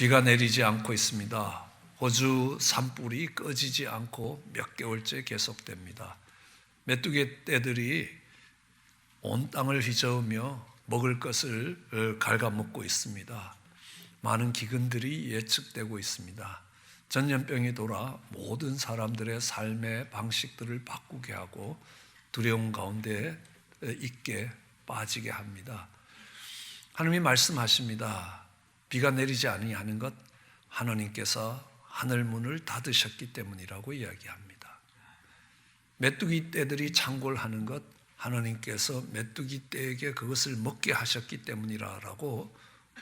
비가 내리지 않고 있습니다. 호주 산불이 꺼지지 않고 몇 개월째 계속됩니다. 메뚜기 떼들이 온 땅을 휘저으며 먹을 것을 갉아먹고 있습니다. 많은 기근들이 예측되고 있습니다. 전염병이 돌아 모든 사람들의 삶의 방식들을 바꾸게 하고 두려움 가운데 있게 빠지게 합니다. 하나님이 말씀하십니다. 비가 내리지 아니하는 것 하나님께서 하늘 문을 닫으셨기 때문이라고 이야기합니다. 메뚜기 떼들이 창궐하는 것 하나님께서 메뚜기 떼에게 그것을 먹게 하셨기 때문이라고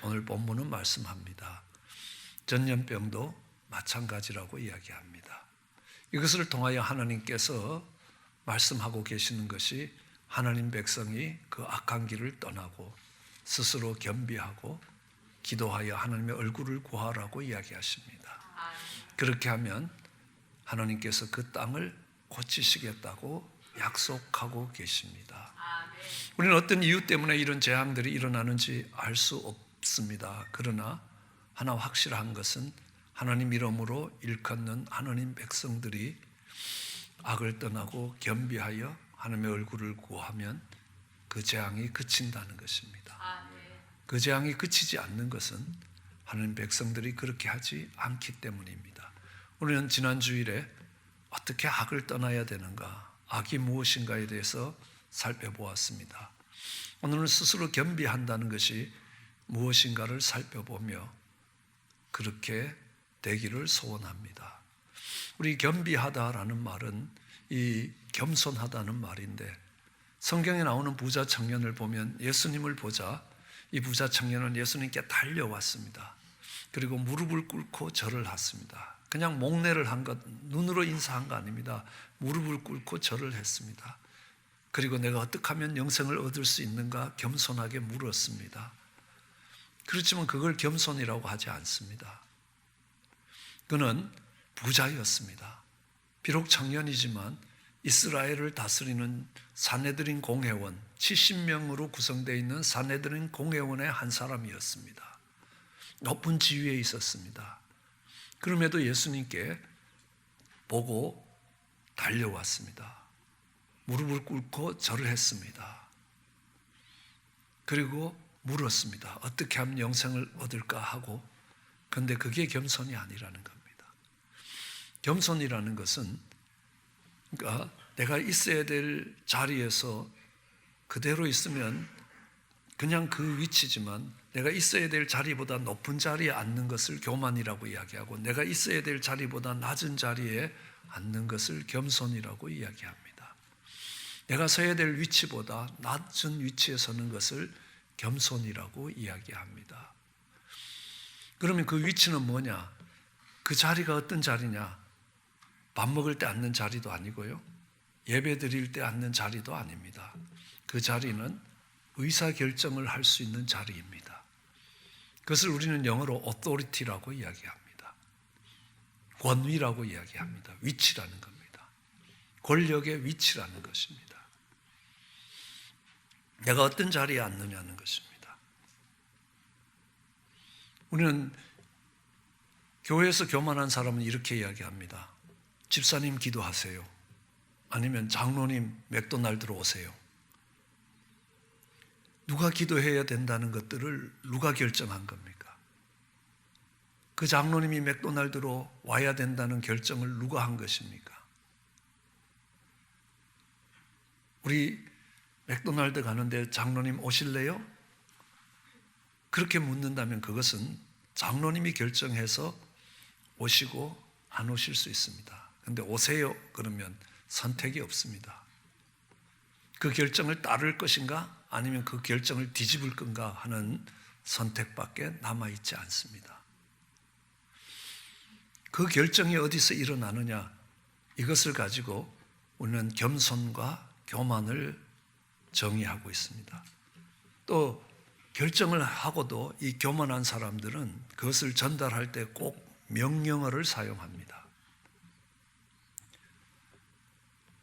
오늘 본문은 말씀합니다. 전염병도 마찬가지라고 이야기합니다. 이것을 통하여 하나님께서 말씀하고 계시는 것이 하나님 백성이 그 악한 길을 떠나고 스스로 겸비하고 기도하여 하나님의 얼굴을 구하라고 이야기하십니다. 그렇게 하면 하나님께서 그 땅을 고치시겠다고 약속하고 계십니다. 우리는 어떤 이유 때문에 이런 재앙들이 일어나는지 알 수 없습니다. 그러나 하나 확실한 것은 하나님 이름으로 일컫는 하나님 백성들이 악을 떠나고 겸비하여 하나님의 얼굴을 구하면 그 재앙이 그친다는 것입니다. 그 재앙이 그치지 않는 것은 하나님 백성들이 그렇게 하지 않기 때문입니다. 우리는 지난 주일에 어떻게 악을 떠나야 되는가, 악이 무엇인가에 대해서 살펴보았습니다. 오늘은 스스로 겸비한다는 것이 무엇인가를 살펴보며 그렇게 되기를 소원합니다. 우리 겸비하다라는 말은 이 겸손하다는 말인데, 성경에 나오는 부자 청년을 보면 예수님을 보자 이 부자 청년은 예수님께 달려왔습니다. 그리고 무릎을 꿇고 절을 했습니다. 그냥 목례를 한 것, 눈으로 인사한 거 아닙니다. 무릎을 꿇고 절을 했습니다. 그리고 내가 어떻게 하면 영생을 얻을 수 있는가 겸손하게 물었습니다. 그렇지만 그걸 겸손이라고 하지 않습니다. 그는 부자였습니다. 비록 청년이지만 이스라엘을 다스리는 산헤드린 공회원 70명으로 구성되어 있는 산헤드린 공회원의 한 사람이었습니다. 높은 지위에 있었습니다. 그럼에도 예수님께 보고 달려왔습니다. 무릎을 꿇고 절을 했습니다. 그리고 물었습니다. 어떻게 하면 영생을 얻을까 하고. 그런데 그게 겸손이 아니라는 겁니다. 겸손이라는 것은 그러니까 내가 있어야 될 자리에서 그대로 있으면 그냥 그 위치지만 내가 있어야 될 자리보다 높은 자리에 앉는 것을 교만이라고 이야기하고 내가 있어야 될 자리보다 낮은 자리에 앉는 것을 겸손이라고 이야기합니다. 내가 서야 될 위치보다 낮은 위치에 서는 것을 겸손이라고 이야기합니다. 그러면 그 위치는 뭐냐? 그 자리가 어떤 자리냐? 밥 먹을 때 앉는 자리도 아니고요. 예배 드릴 때 앉는 자리도 아닙니다. 그 자리는 의사결정을 할 수 있는 자리입니다. 그것을 우리는 영어로 authority라고 이야기합니다. 권위라고 이야기합니다. 위치라는 겁니다. 권력의 위치라는 것입니다. 내가 어떤 자리에 앉느냐는 것입니다. 우리는 교회에서 교만한 사람은 이렇게 이야기합니다. 집사님 기도하세요. 아니면 장로님 맥도날드로 오세요. 누가 기도해야 된다는 것들을 누가 결정한 겁니까? 그 장로님이 맥도날드로 와야 된다는 결정을 누가 한 것입니까? 우리 맥도날드 가는데 장로님 오실래요? 그렇게 묻는다면 그것은 장로님이 결정해서 오시고 안 오실 수 있습니다. 그런데 오세요 그러면 선택이 없습니다. 그 결정을 따를 것인가 아니면 그 결정을 뒤집을 건가 하는 선택밖에 남아있지 않습니다. 그 결정이 어디서 일어나느냐, 이것을 가지고 우리는 겸손과 교만을 정의하고 있습니다. 또 결정을 하고도 이 교만한 사람들은 그것을 전달할 때 꼭 명령어를 사용합니다.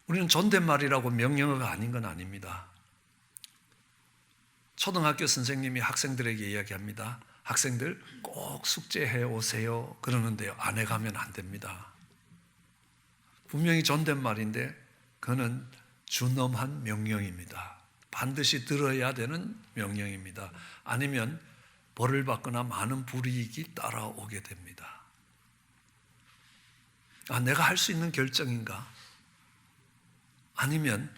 우리는 존댓말이라고 명령어가 아닌 건 아닙니다. 초등학교 선생님이 학생들에게 이야기합니다. 학생들 꼭 숙제해 오세요 그러는데요. 안 해가면 안 됩니다. 분명히 존댓말인데 그거는 준엄한 명령입니다. 반드시 들어야 되는 명령입니다. 아니면 벌을 받거나 많은 불이익이 따라오게 됩니다. 내가 할 수 있는 결정인가? 아니면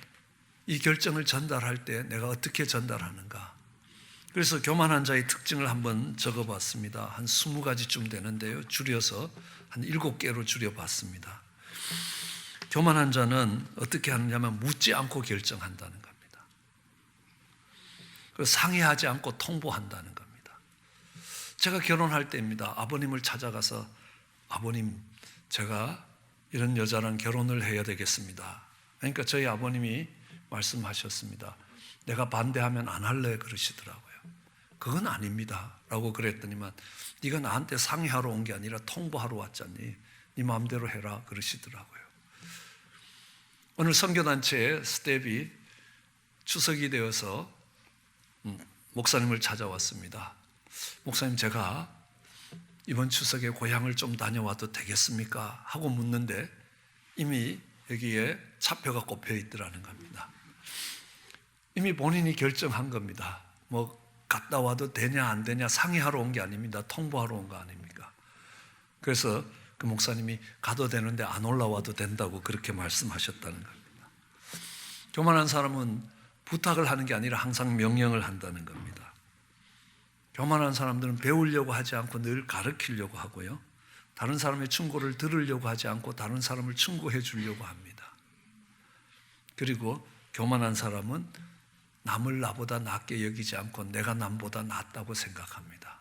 이 결정을 전달할 때 내가 어떻게 전달하는가? 그래서 교만한 자의 특징을 한번 적어봤습니다. 한 20가지쯤 되는데요. 줄여서 한 7개로 줄여봤습니다. 교만한 자는 어떻게 하느냐면 묻지 않고 결정한다는 겁니다. 상의하지 않고 통보한다는 겁니다. 제가 결혼할 때입니다. 아버님을 찾아가서 아버님, 제가 이런 여자랑 결혼을 해야 되겠습니다. 그러니까 저희 아버님이 말씀하셨습니다. 내가 반대하면 안 할래 그러시더라고요. 그건 아닙니다 라고 그랬더니만 네가 나한테 상의하러 온 게 아니라 통보하러 왔잖니. 네 마음대로 해라 그러시더라고요. 오늘 선교단체의 스텝이 추석이 되어서 목사님을 찾아왔습니다. 목사님, 제가 이번 추석에 고향을 좀 다녀와도 되겠습니까? 하고 묻는데 이미 여기에 차표가 꼽혀 있더라는 겁니다. 이미 본인이 결정한 겁니다. 뭐 갔다 와도 되냐 안 되냐 상의하러 온 게 아닙니다. 통보하러 온 거 아닙니까? 그래서 그 목사님이 가도 되는데 안 올라와도 된다고 그렇게 말씀하셨다는 겁니다. 교만한 사람은 부탁을 하는 게 아니라 항상 명령을 한다는 겁니다. 교만한 사람들은 배우려고 하지 않고 늘 가르치려고 하고요. 다른 사람의 충고를 들으려고 하지 않고 다른 사람을 충고해 주려고 합니다. 그리고 교만한 사람은 남을 나보다 낫게 여기지 않고 내가 남보다 낫다고 생각합니다.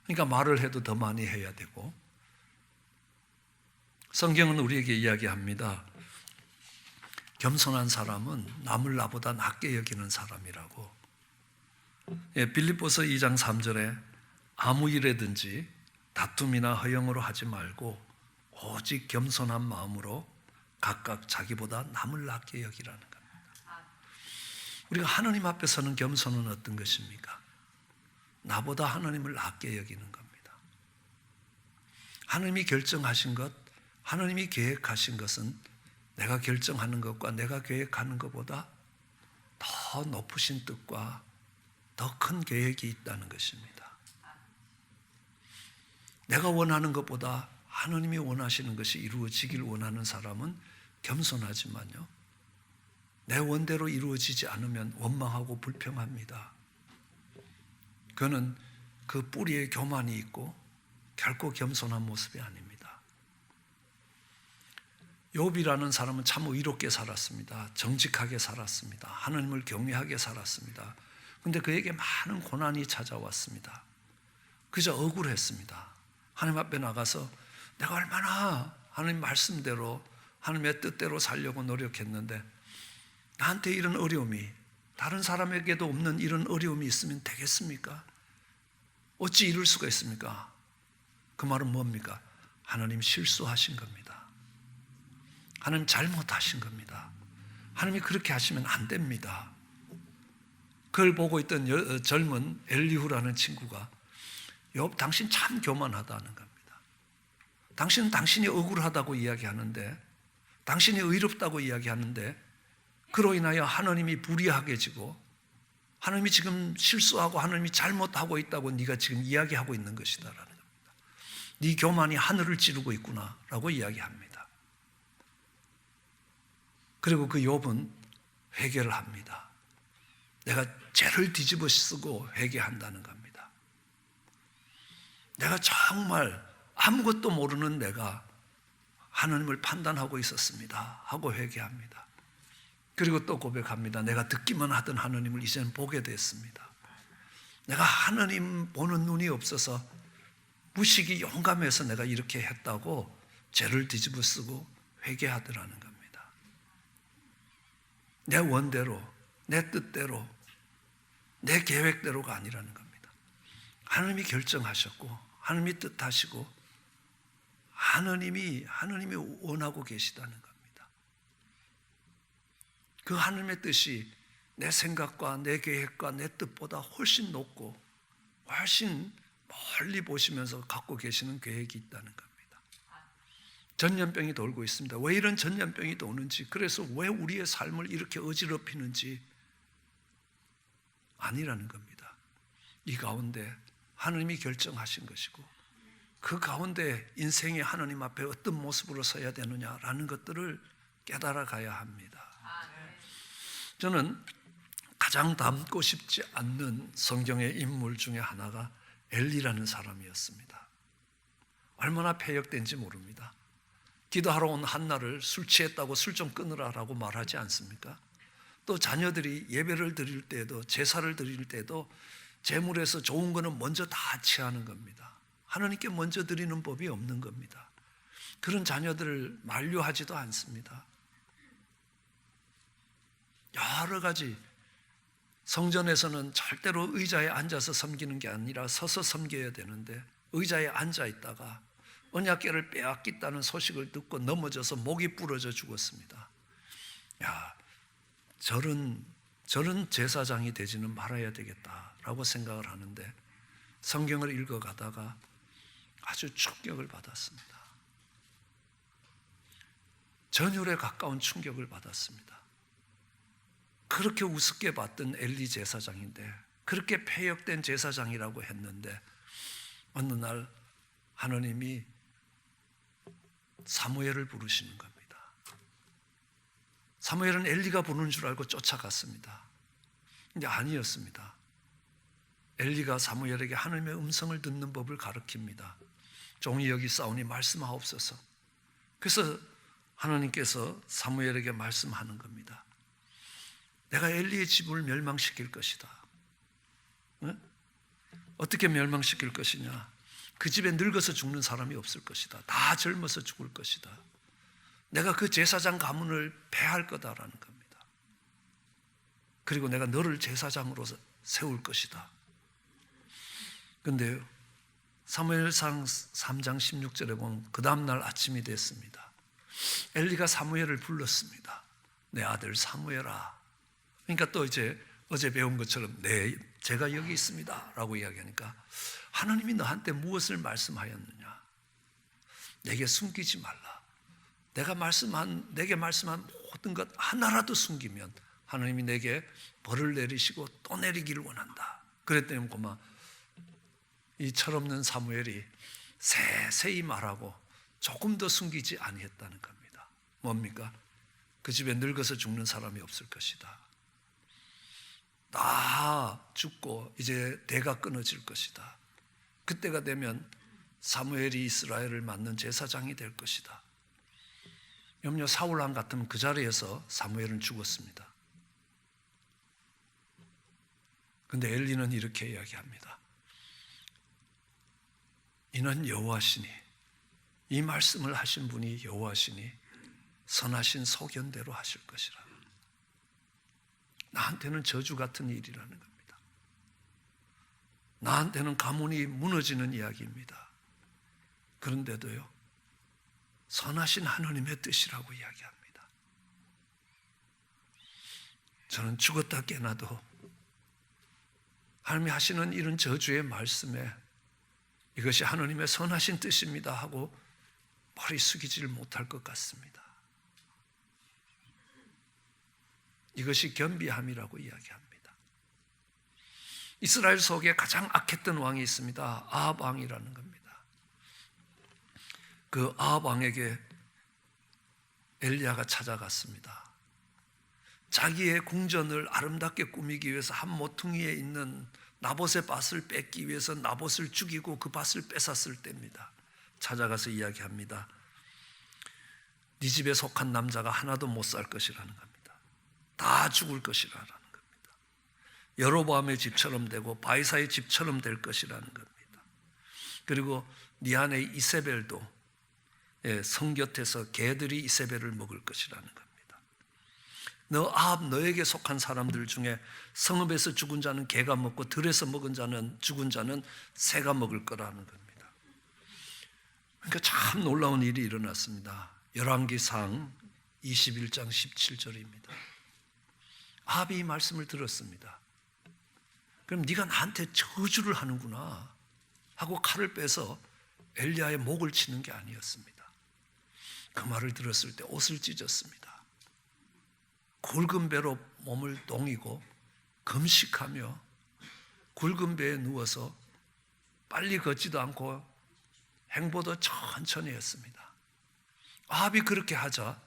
그러니까 말을 해도 더 많이 해야 되고, 성경은 우리에게 이야기합니다. 겸손한 사람은 남을 나보다 낫게 여기는 사람이라고. 빌립보서 2장 3절에 아무 일에든지 다툼이나 허영으로 하지 말고 오직 겸손한 마음으로 각각 자기보다 남을 낫게 여기라는 겁니다. 우리가 하나님 앞에 서는 겸손은 어떤 것입니까? 나보다 하나님을 낫게 여기는 겁니다. 하나님이 결정하신 것, 하나님이 계획하신 것은 내가 결정하는 것과 내가 계획하는 것보다 더 높으신 뜻과 더 큰 계획이 있다는 것입니다. 내가 원하는 것보다 하나님이 원하시는 것이 이루어지길 원하는 사람은 겸손하지만요, 내 원대로 이루어지지 않으면 원망하고 불평합니다. 그는 그 뿌리에 교만이 있고 결코 겸손한 모습이 아닙니다. 욥이라는 사람은 참 의롭게 살았습니다. 정직하게 살았습니다. 하나님을 경외하게 살았습니다. 그런데 그에게 많은 고난이 찾아왔습니다. 그저 억울했습니다. 하나님 앞에 나가서 내가 얼마나 하나님 말씀대로 하나님의 뜻대로 살려고 노력했는데 나한테 이런 어려움이, 다른 사람에게도 없는 이런 어려움이 있으면 되겠습니까? 어찌 이룰 수가 있습니까? 그 말은 뭡니까? 하나님 실수하신 겁니다. 하나님 잘못하신 겁니다. 하나님이 그렇게 하시면 안 됩니다. 그걸 보고 있던 젊은 엘리후라는 친구가 욥, 당신 참 교만하다는 겁니다. 당신은 당신이 억울하다고 이야기하는데, 당신이 의롭다고 이야기하는데 그로 인하여 하나님이 불의하게 지고 하나님이 지금 실수하고 하나님이 잘못하고 있다고 네가 지금 이야기하고 있는 것이다라는 겁니다. 네 교만이 하늘을 찌르고 있구나라고 이야기합니다. 그리고 그 욥은 회개를 합니다. 내가 죄를 뒤집어 쓰고 회개한다는 겁니다. 내가 정말 아무것도 모르는 내가 하나님을 판단하고 있었습니다 하고 회개합니다. 그리고 또 고백합니다. 내가 듣기만 하던 하나님을 이제는 보게 됐습니다. 내가 하나님 보는 눈이 없어서 무식이 용감해서 내가 이렇게 했다고 죄를 뒤집어 쓰고 회개하더라는 겁니다. 내 원대로, 내 뜻대로, 내 계획대로가 아니라는 겁니다. 하나님이 결정하셨고 하나님이 뜻하시고 하나님이 원하고 계시다는 겁니다. 그 하나님의 뜻이 내 생각과 내 계획과 내 뜻보다 훨씬 높고 훨씬 멀리 보시면서 갖고 계시는 계획이 있다는 겁니다. 전염병이 돌고 있습니다. 왜 이런 전염병이 도는지, 그래서 왜 우리의 삶을 이렇게 어지럽히는지 아니라는 겁니다. 이 가운데 하나님이 결정하신 것이고, 그 가운데 인생의 하나님 앞에 어떤 모습으로 서야 되느냐라는 것들을 깨달아 가야 합니다. 저는 가장 닮고 싶지 않는 성경의 인물 중에 하나가 엘리라는 사람이었습니다. 얼마나 패역된지 모릅니다. 기도하러 온 한나를 술 취했다고 술 좀 끊으라라고 말하지 않습니까? 또 자녀들이 예배를 드릴 때도, 제사를 드릴 때도 제물에서 좋은 거는 먼저 다 취하는 겁니다. 하나님께 먼저 드리는 법이 없는 겁니다. 그런 자녀들을 만류하지도 않습니다. 여러 가지, 성전에서는 절대로 의자에 앉아서 섬기는 게 아니라 서서 섬겨야 되는데, 의자에 앉아 있다가 언약궤를 빼앗겼다는 소식을 듣고 넘어져서 목이 부러져 죽었습니다. 야, 저런 제사장이 되지는 말아야 되겠다라고 생각을 하는데, 성경을 읽어가다가 아주 충격을 받았습니다. 전율에 가까운 충격을 받았습니다. 그렇게 우습게 봤던 엘리 제사장인데, 그렇게 패역된 제사장이라고 했는데, 어느 날 하나님이 사무엘을 부르시는 겁니다. 사무엘은 엘리가 부르는 줄 알고 쫓아갔습니다. 근데 아니었습니다. 엘리가 사무엘에게 하나님의 음성을 듣는 법을 가르칩니다. 종이 여기 싸우니 말씀하옵소서. 그래서 하나님께서 사무엘에게 말씀하는 겁니다. 내가 엘리의 집을 멸망시킬 것이다. 어떻게 멸망시킬 것이냐? 그 집에 늙어서 죽는 사람이 없을 것이다. 다 젊어서 죽을 것이다. 내가 그 제사장 가문을 폐할 거다라는 겁니다. 그리고 내가 너를 제사장으로 세울 것이다. 그런데요, 사무엘상 3장 16절에 보면 그 다음날 아침이 됐습니다. 엘리가 사무엘을 불렀습니다. 내 아들 사무엘아. 그러니까 또 이제 어제 배운 것처럼 네, 제가 여기 있습니다 라고 이야기하니까, 하나님이 너한테 무엇을 말씀하였느냐? 내게 숨기지 말라. 내게 말씀한 모든 것 하나라도 숨기면 하나님이 내게 벌을 내리시고 또 내리기를 원한다. 그랬더니 고마, 이 철없는 사무엘이 세세히 말하고 조금 더 숨기지 아니했다는 겁니다. 뭡니까? 그 집에 늙어서 죽는 사람이 없을 것이다. 다 죽고 이제 대가 끊어질 것이다. 그때가 되면 사무엘이 이스라엘을 맡는 제사장이 될 것이다. 염려 사울왕 같으면 그 자리에서 사무엘은 죽었습니다. 그런데 엘리는 이렇게 이야기합니다. 이는 여호와시니, 이 말씀을 하신 분이 여호와시니 선하신 소견대로 하실 것이라. 나한테는 저주 같은 일이라는 겁니다. 나한테는 가문이 무너지는 이야기입니다. 그런데도요, 선하신 하나님의 뜻이라고 이야기합니다. 저는 죽었다 깨나도 하나님이 하시는 이런 저주의 말씀에 이것이 하나님의 선하신 뜻입니다 하고 머리 숙이질 못할 것 같습니다. 이것이 겸비함이라고 이야기합니다. 이스라엘 속에 가장 악했던 왕이 있습니다. 아합 왕이라는 겁니다. 그 아합 왕에게 엘리야가 찾아갔습니다. 자기의 궁전을 아름답게 꾸미기 위해서 한 모퉁이에 있는 나봇의 밭을 뺏기 위해서 나봇을 죽이고 그 밭을 뺏었을 때입니다. 찾아가서 이야기합니다. 네 집에 속한 남자가 하나도 못 살 것이라는 겁니다. 다 죽을 것이라는 겁니다. 여로보암의 집처럼 되고 바이사의 집처럼 될 것이라는 겁니다. 그리고 네 안에 이세벨도 성 곁에서 개들이 이세벨을 먹을 것이라는 겁니다. 너 아합, 너에게 속한 사람들 중에 성읍에서 죽은 자는 개가 먹고 들에서 죽은 자는 새가 먹을 거라는 겁니다. 그러니까 참 놀라운 일이 일어났습니다. 열왕기상 21장 17절입니다. 아합이 이 말씀을 들었습니다. 그럼 네가 나한테 저주를 하는구나 하고 칼을 빼서 엘리야의 목을 치는 게 아니었습니다. 그 말을 들었을 때 옷을 찢었습니다. 굵은 배로 몸을 동이고 금식하며 굵은 배에 누워서 빨리 걷지도 않고 행보도 천천히 했습니다. 아합이 그렇게 하자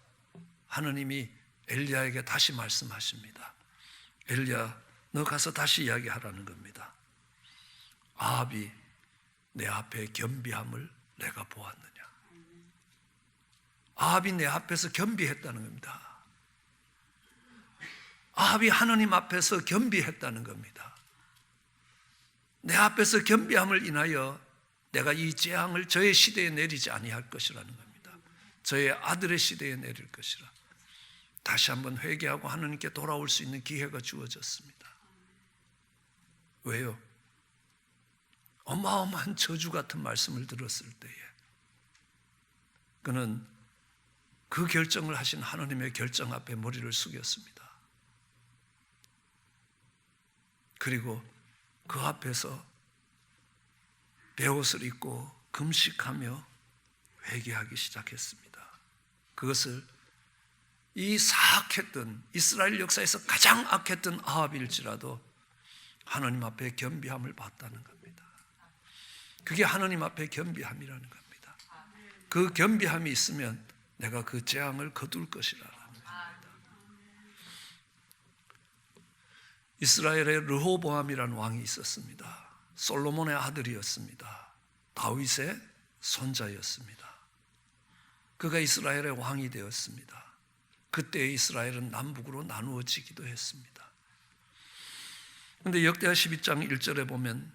하느님이 엘리야에게 다시 말씀하십니다. 엘리야, 너 가서 다시 이야기하라는 겁니다. 아합이 내 앞에 겸비함을 내가 보았느냐. 아합이 내 앞에서 겸비했다는 겁니다. 아합이 하느님 앞에서 겸비했다는 겁니다. 내 앞에서 겸비함을 인하여 내가 이 재앙을 저의 시대에 내리지 아니할 것이라는 겁니다. 저의 아들의 시대에 내릴 것이라. 다시 한번 회개하고 하느님께 돌아올 수 있는 기회가 주어졌습니다. 왜요? 어마어마한 저주 같은 말씀을 들었을 때에 그는 그 결정을 하신 하느님의 결정 앞에 머리를 숙였습니다. 그리고 그 앞에서 베옷을 입고 금식하며 회개하기 시작했습니다. 그것을 이 사악했던 이스라엘 역사에서 가장 악했던 아합일지라도 하나님 앞에 겸비함을 봤다는 겁니다. 그게 하나님 앞에 겸비함이라는 겁니다. 그 겸비함이 있으면 내가 그 재앙을 거둘 것이라는 겁니다. 이스라엘에 르호보암이라는 왕이 있었습니다. 솔로몬의 아들이었습니다. 다윗의 손자였습니다. 그가 이스라엘의 왕이 되었습니다. 그때 이스라엘은 남북으로 나누어지기도 했습니다. 그런데 역대하 12장 1절에 보면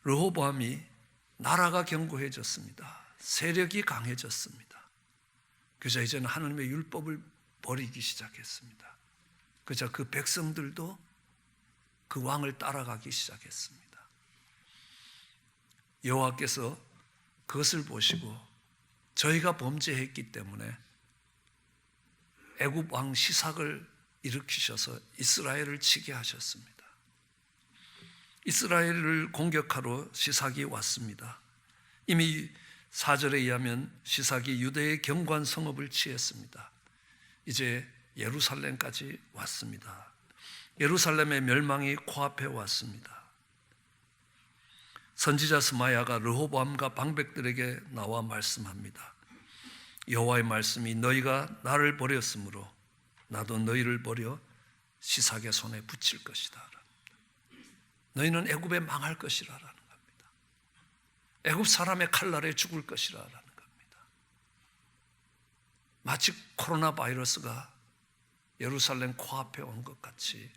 르호보암이 나라가 견고해졌습니다. 세력이 강해졌습니다. 그래서 이제는 하나님의 율법을 버리기 시작했습니다. 그래서 그 백성들도 그 왕을 따라가기 시작했습니다. 여호와께서 그것을 보시고 저희가 범죄했기 때문에 애굽 왕 시삭을 일으키셔서 이스라엘을 치게 하셨습니다. 이스라엘을 공격하러 시삭이 왔습니다. 이미 4절에 의하면 시삭이 유대의 견고한 성읍을 취했습니다. 이제 예루살렘까지 왔습니다. 예루살렘의 멸망이 코앞에 왔습니다. 선지자 스마야가 르호보암과 방백들에게 나와 말씀합니다. 여호와의 말씀이 너희가 나를 버렸으므로 나도 너희를 버려 시삭의 손에 붙일 것이다. 너희는 애굽에 망할 것이라는 겁니다. 애굽 사람의 칼날에 죽을 것이라는 겁니다. 마치 코로나 바이러스가 예루살렘 코앞에 온 것 같이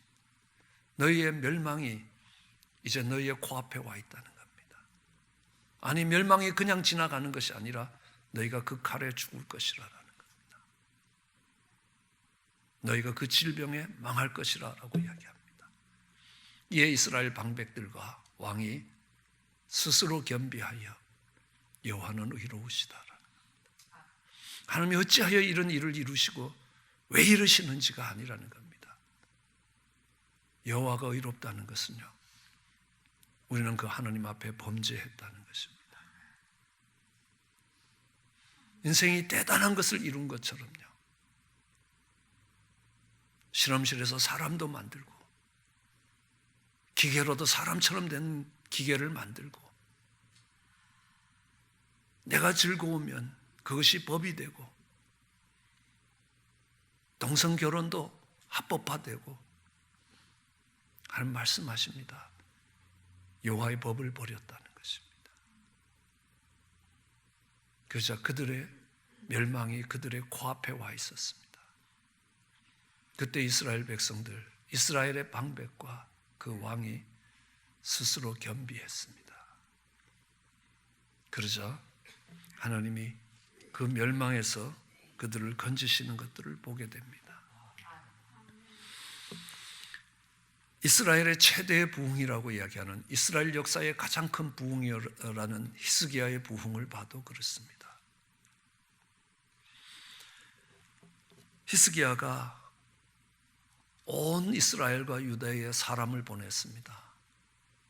너희의 멸망이 이제 너희의 코앞에 와 있다는 겁니다. 아니, 멸망이 그냥 지나가는 것이 아니라 너희가 그 칼에 죽을 것이라는 겁니다. 너희가 그 질병에 망할 것이라고 이야기합니다. 이에 이스라엘 방백들과 왕이 스스로 겸비하여 여호와는 의로우시다라는 겁니다. 하나님이 어찌하여 이런 일을 이루시고 왜 이러시는지가 아니라는 겁니다. 여호와가 의롭다는 것은요, 우리는 그 하나님 앞에 범죄했다는 것입니다. 인생이 대단한 것을 이룬 것처럼요, 실험실에서 사람도 만들고 기계로도 사람처럼 된 기계를 만들고 내가 즐거우면 그것이 법이 되고 동성결혼도 합법화되고 하는 말씀하십니다. 여호와의 법을 버렸다는 것입니다. 그래서 그들의 멸망이 그들의 코앞에 와 있었습니다. 그때 이스라엘 백성들, 이스라엘의 방백과 그 왕이 스스로 겸비했습니다. 그러자 하나님이 그 멸망에서 그들을 건지시는 것들을 보게 됩니다. 이스라엘의 최대의 부흥이라고 이야기하는 이스라엘 역사의 가장 큰 부흥이라는 히스기야의 부흥을 봐도 그렇습니다. 히스기야가 온 이스라엘과 유다에 사람을 보냈습니다.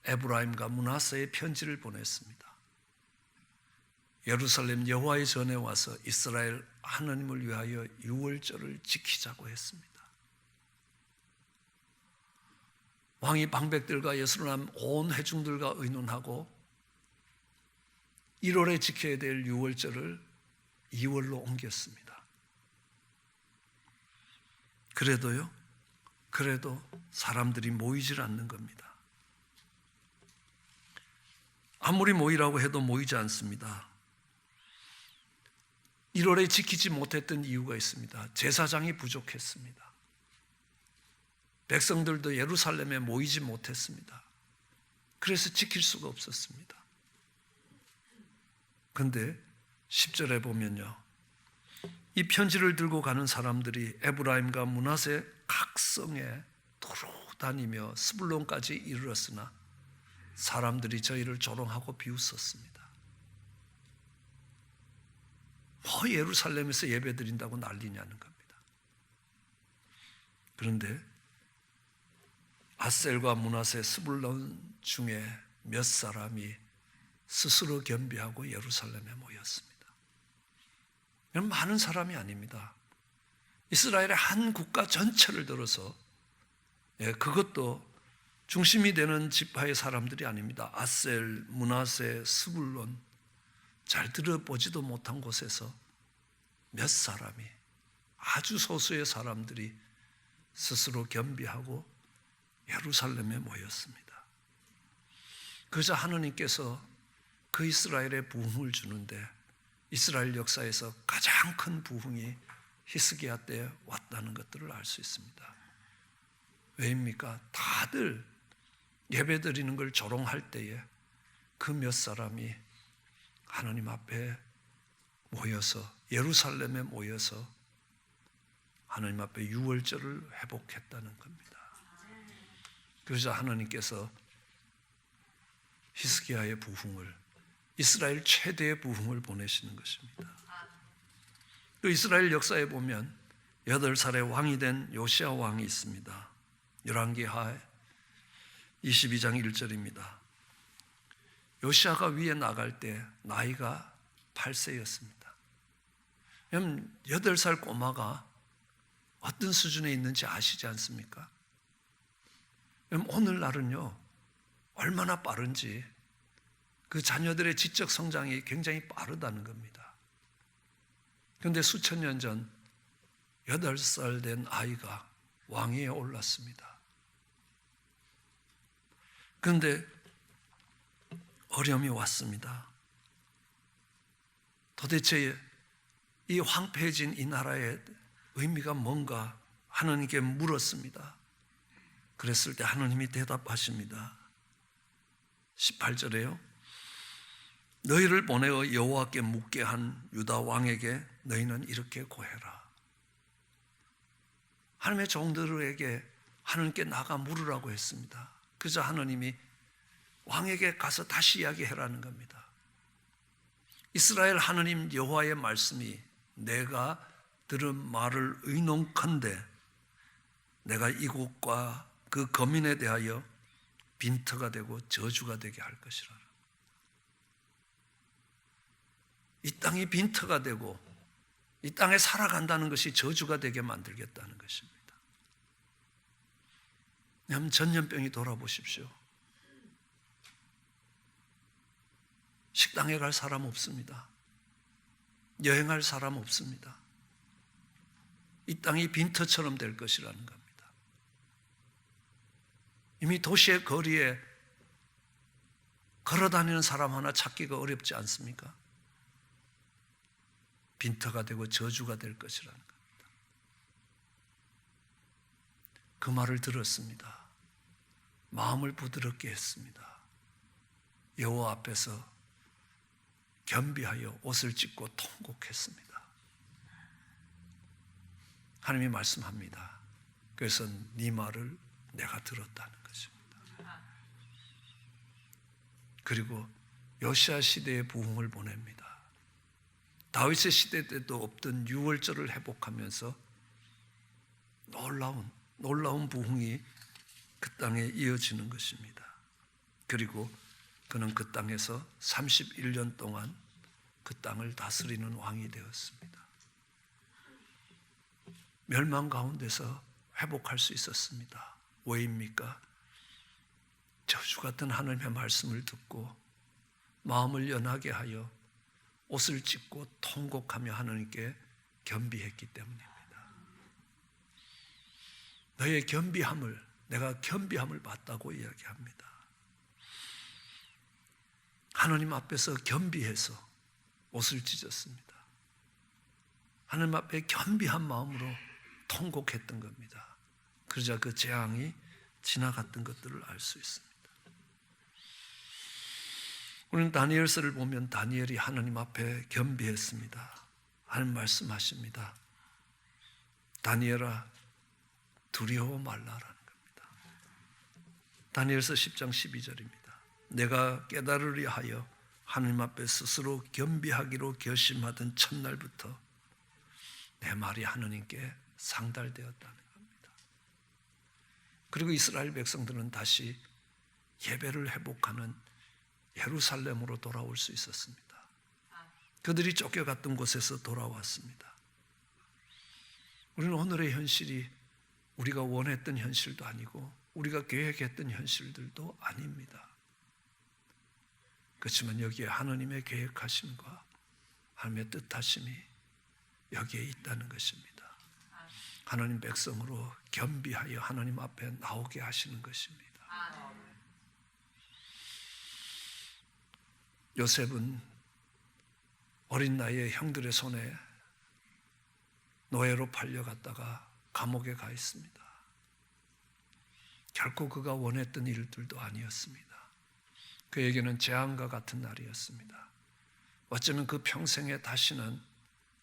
에브라임과 므낫세에 편지를 보냈습니다. 예루살렘 여호와의 전에 와서 이스라엘 하나님을 위하여 유월절을 지키자고 했습니다. 왕이 방백들과 예루살렘 온 회중들과 의논하고 1월에 지켜야 될 유월절을 2월로 옮겼습니다. 그래도 사람들이 모이질 않는 겁니다. 아무리 모이라고 해도 모이지 않습니다. 1월에 지키지 못했던 이유가 있습니다. 제사장이 부족했습니다. 백성들도 예루살렘에 모이지 못했습니다. 그래서 지킬 수가 없었습니다. 그런데 10절에 보면요, 이 편지를 들고 가는 사람들이 에브라임과 므낫세 각 성에 두루 다니며 스불론까지 이르렀으나 사람들이 저희를 조롱하고 비웃었습니다. 뭐 예루살렘에서 예배드린다고 난리냐는 겁니다. 그런데 아셀과 므낫세, 스불론 중에 몇 사람이 스스로 겸비하고 예루살렘에 모였습니다. 많은 사람이 아닙니다. 이스라엘의 한 국가 전체를 들어서, 그것도 중심이 되는 지파의 사람들이 아닙니다. 아셀, 므낫세, 스불론, 잘 들어보지도 못한 곳에서 몇 사람이, 아주 소수의 사람들이 스스로 겸비하고 예루살렘에 모였습니다. 그저 하느님께서 그 이스라엘에 부흥을 주는데 이스라엘 역사에서 가장 큰 부흥이 히스기야 때에 왔다는 것들을 알 수 있습니다. 왜입니까? 다들 예배드리는 걸 조롱할 때에 그 몇 사람이 하나님 앞에 모여서, 예루살렘에 모여서 하나님 앞에 유월절을 회복했다는 겁니다. 그래서 하나님께서 히스기야의 부흥을, 이스라엘 최대의 부흥을 보내시는 것입니다. 또 이스라엘 역사에 보면 8살의 왕이 된 요시야 왕이 있습니다. 열왕기하 22장 1절입니다. 요시야가 위에 나갈 때 나이가 8세였습니다. 그럼 8살 꼬마가 어떤 수준에 있는지 아시지 않습니까? 그럼 오늘날은요, 얼마나 빠른지 그 자녀들의 지적 성장이 굉장히 빠르다는 겁니다. 그런데 수천 년 전 8살 된 아이가 왕위에 올랐습니다. 그런데 어려움이 왔습니다. 도대체 이 황폐해진 이 나라의 의미가 뭔가 하나님께 물었습니다. 그랬을 때 하나님이 대답하십니다. 18절에요. 너희를 보내어 여호와께 묻게 한 유다 왕에게 너희는 이렇게 고해라. 하나님의 종들에게 하나님께 나가 물으라고 했습니다. 그래서 하나님이 왕에게 가서 다시 이야기해라는 겁니다. 이스라엘 하나님 여호와의 말씀이 내가 들은 말을 의논컨대 내가 이곳과 그 거민에 대하여 빈터가 되고 저주가 되게 할 것이라. 이 땅이 빈터가 되고 이 땅에 살아간다는 것이 저주가 되게 만들겠다는 것입니다. 여러분, 전염병이 돌아보십시오. 식당에 갈 사람 없습니다. 여행할 사람 없습니다. 이 땅이 빈터처럼 될 것이라는 겁니다. 이미 도시의 거리에 걸어다니는 사람 하나 찾기가 어렵지 않습니까? 빈터가 되고 저주가 될 것이라는 겁니다. 그 말을 들었습니다. 마음을 부드럽게 했습니다. 여호와 앞에서 겸비하여 옷을 찢고 통곡했습니다. 하나님이 말씀합니다. 그래서 네 말을 내가 들었다는 것입니다. 그리고 요시야 시대의 부흥을 보냅니다. 다윗의 시대 때도 없던 유월절을 회복하면서 놀라운 부흥이 그 땅에 이어지는 것입니다. 그리고 그는 그 땅에서 31년 동안 그 땅을 다스리는 왕이 되었습니다. 멸망 가운데서 회복할 수 있었습니다. 왜입니까? 저주 같은 하나님의 말씀을 듣고 마음을 연하게 하여 옷을 찢고 통곡하며 하나님께 겸비했기 때문입니다. 너의 겸비함을, 내가 겸비함을 봤다고 이야기합니다. 하나님 앞에서 겸비해서 옷을 찢었습니다. 하나님 앞에 겸비한 마음으로 통곡했던 겁니다. 그러자 그 재앙이 지나갔던 것들을 알 수 있습니다. 우리는 다니엘서를 보면 다니엘이 하나님 앞에 겸비했습니다. 하나님 말씀하십니다. 다니엘아, 두려워 말라라는 겁니다. 다니엘서 10장 12절입니다. 내가 깨달으려 하여 하나님 앞에 스스로 겸비하기로 결심하던 첫날부터 내 말이 하나님께 상달되었다는 겁니다. 그리고 이스라엘 백성들은 다시 예배를 회복하는 예루살렘으로 돌아올 수 있었습니다. 그들이 쫓겨갔던 곳에서 돌아왔습니다. 우리는 오늘의 현실이 우리가 원했던 현실도 아니고 우리가 계획했던 현실들도 아닙니다. 그렇지만 여기에 하나님의 계획하심과 하나님의 뜻하심이 여기에 있다는 것입니다. 하나님 백성으로 겸비하여 하나님 앞에 나오게 하시는 것입니다. 요셉은 어린 나이에 형들의 손에 노예로 팔려갔다가 감옥에 가 있습니다. 결코 그가 원했던 일들도 아니었습니다. 그에게는 재앙과 같은 날이었습니다. 어쩌면 그 평생에 다시는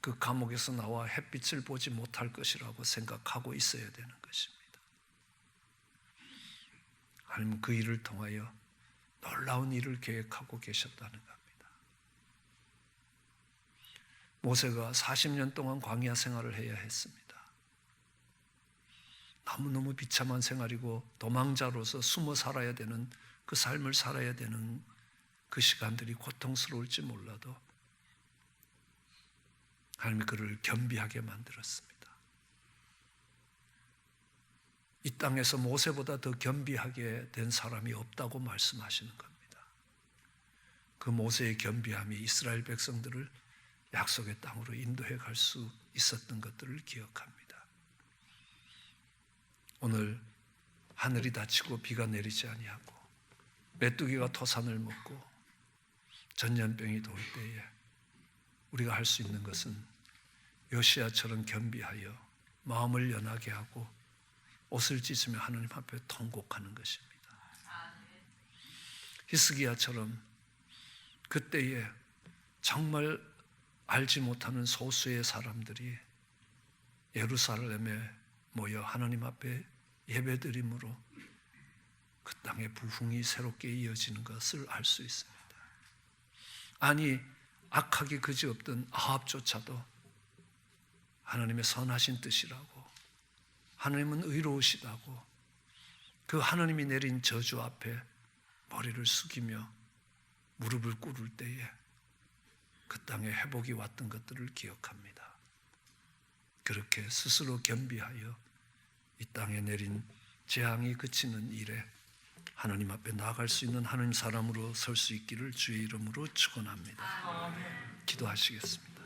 그 감옥에서 나와 햇빛을 보지 못할 것이라고 생각하고 있어야 되는 것입니다. 하나님은 그 일을 통하여 놀라운 일을 계획하고 계셨다는 겁니다. 모세가 40년 동안 광야 생활을 해야 했습니다. 너무너무 비참한 생활이고 도망자로서 숨어 살아야 되는 그 삶을 살아야 되는 그 시간들이 고통스러울지 몰라도 하나님이 그를 겸비하게 만들었습니다. 이 땅에서 모세보다 더 겸비하게 된 사람이 없다고 말씀하시는 겁니다. 그 모세의 겸비함이 이스라엘 백성들을 약속의 땅으로 인도해 갈 수 있었던 것들을 기억합니다. 오늘 하늘이 닫히고 비가 내리지 아니하고 메뚜기가 토산을 먹고 전염병이 돌 때에 우리가 할 수 있는 것은 요시야처럼 겸비하여 마음을 연하게 하고 옷을 찢으며 하나님 앞에 통곡하는 것입니다. 히스기야처럼 그때에 정말 알지 못하는 소수의 사람들이 예루살렘에 모여 하나님 앞에 예배드림으로 그 땅의 부흥이 새롭게 이어지는 것을 알 수 있습니다. 아니 악하기 그지없던 아합조차도 하나님의 선하신 뜻이라고, 하나님은 의로우시다고 그 하나님이 내린 저주 앞에 머리를 숙이며 무릎을 꿇을 때에 그 땅에 회복이 왔던 것들을 기억합니다. 그렇게 스스로 겸비하여 이 땅에 내린 재앙이 그치는 일에 하나님 앞에 나아갈 수 있는 하나님 사람으로 설 수 있기를 주의 이름으로 축원합니다. 기도하시겠습니다.